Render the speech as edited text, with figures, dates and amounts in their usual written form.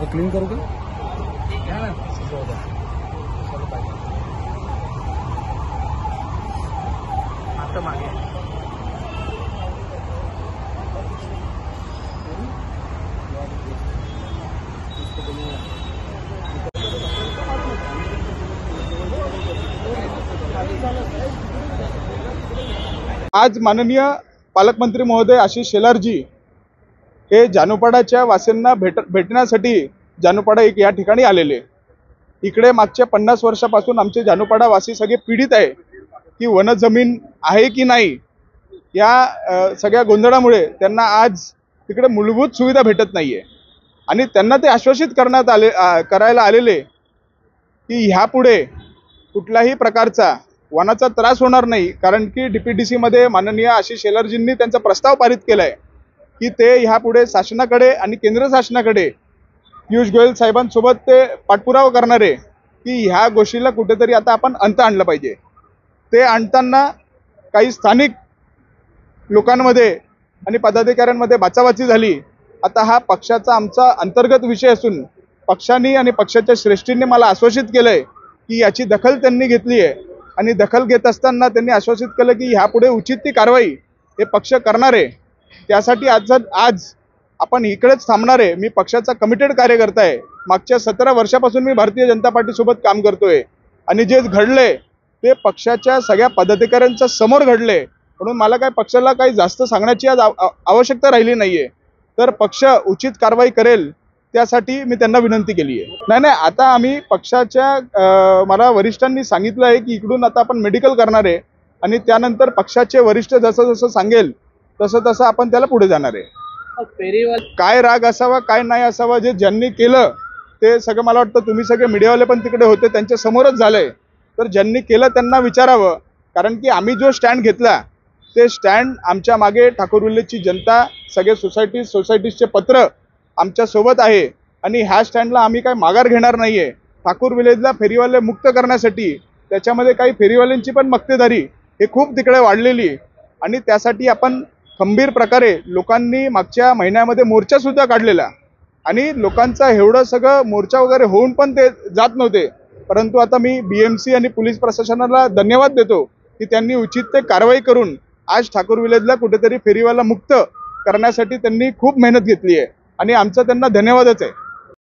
Clean करू का? आता मागे आज माननीय पालकमंत्री महोदय आशिष शेलारजी हे जानूपाडाच्या वासियांना भेटण्यासाठी जानूपाडा एक या ठिकाणी आलेले। इकडे मागच्या 50 वर्षापासून आमचे जानूपाडा वासी सगळे पीडित आहे की वन जमीन आहे की नाही या सगळ्या गोंधळामुळे त्यांना आज तिकडे मूलभूत सुविधा भेटत नाहीये आणि त्यांना ते आश्वासित करायला आलेले की ह्यापुढे कुठल्याही प्रकारचा वनाचा त्रास होणार नाही, कारण की डीपीडीसी मध्ये माननीय आशिष शेलारजींनी त्यांचा प्रस्ताव पारित केलाय की ते ह्यापुढे शासनाकडे आणि केंद्र शासनाकडे पियुष गोयल साहेबांसोबत ते पाठपुरावा करणारे की ह्या गोष्टीला कुठेतरी आता आपण अंत आणला पाहिजे। ते आणताना काही स्थानिक लोकांमध्ये आणि पदाधिकाऱ्यांमध्ये बाचाबाची झाली। आता हा पक्षाचा आमचा अंतर्गत विषय असून पक्षांनी आणि पक्षाच्या श्रेष्ठींनी मला आश्वासित केलंय की याची दखल त्यांनी घेतली आहे आणि दखल घेत असताना त्यांनी आश्वासित केलं की ह्यापुढे उचित ती कारवाई हे पक्ष करणार आहे। त्यासाठी आज आपण इकडेच थांबणार आहे। मी पक्षाचा कमिटेड कार्यकर्ता आहे। मागच्या 17 वर्षापासून मी भारतीय जनता पार्टीसोबत काम करतोय आणि जे घडले ते पक्षाच्या सगळ्या पदाधिकाऱ्यांच्या समोर घडले, म्हणून मला काय पक्षाला काही जास्त सांगण्याची आज आवश्यकता राहिली नाहीये। तर पक्ष उचित कारवाई करेल त्यासाठी मी त्यांना विनंती केली आहे। नाही, आता आम्ही पक्षाच्या मला वरिष्ठांनी सांगितलं आहे की इकडून आता आपण मेडिकल करणार आहे आणि त्यानंतर पक्षाचे वरिष्ठ जसं जसं सांगेल तसं तसं आपण त्याला पुढे जाणार आहे। काय राग असावा काय नाही असावा, जे ज्यांनी केलं ते सगळं मला वाटतं तुम्ही सगळे मीडियावाले पण तिकडे होते, त्यांच्या समोरच झालंय। तर ज्यांनी केलं त्यांना विचारावं, कारण की आम्ही जो स्टँड घेतला ते स्टँड आमच्या मागे ठाकूर विलेजची जनता, सगळे सोसायटीजचे पत्र आमच्या सोबत आहे आणि ह्या स्टँडला आम्ही काही माघार घेणार नाहीये। ठाकूर विलेजला फेरीवाले मुक्त करण्यासाठी त्याच्यामध्ये काही फेरीवाल्यांची पण मक्तेदारी हे खूप तिकडे वाढलेली आणि त्यासाठी आपण खंबीर प्रकारे लोकांनी मागच्या महिन्यामध्ये मोर्चा सुद्धा काढलेला आणि लोकांचा एवढं सगळं मोर्चा वगैरे होऊन पण ते जात नव्हते। परंतु आता मी BMC आणि पोलीस प्रशासनाला धन्यवाद देतो की त्यांनी उचित ते कारवाई करून आज ठाकूर विलेजला कुठेतरी फेरीवाला मुक्त करण्यासाठी त्यांनी खूप मेहनत घेतली आहे आणि आमचा त्यांना धन्यवादच आहे।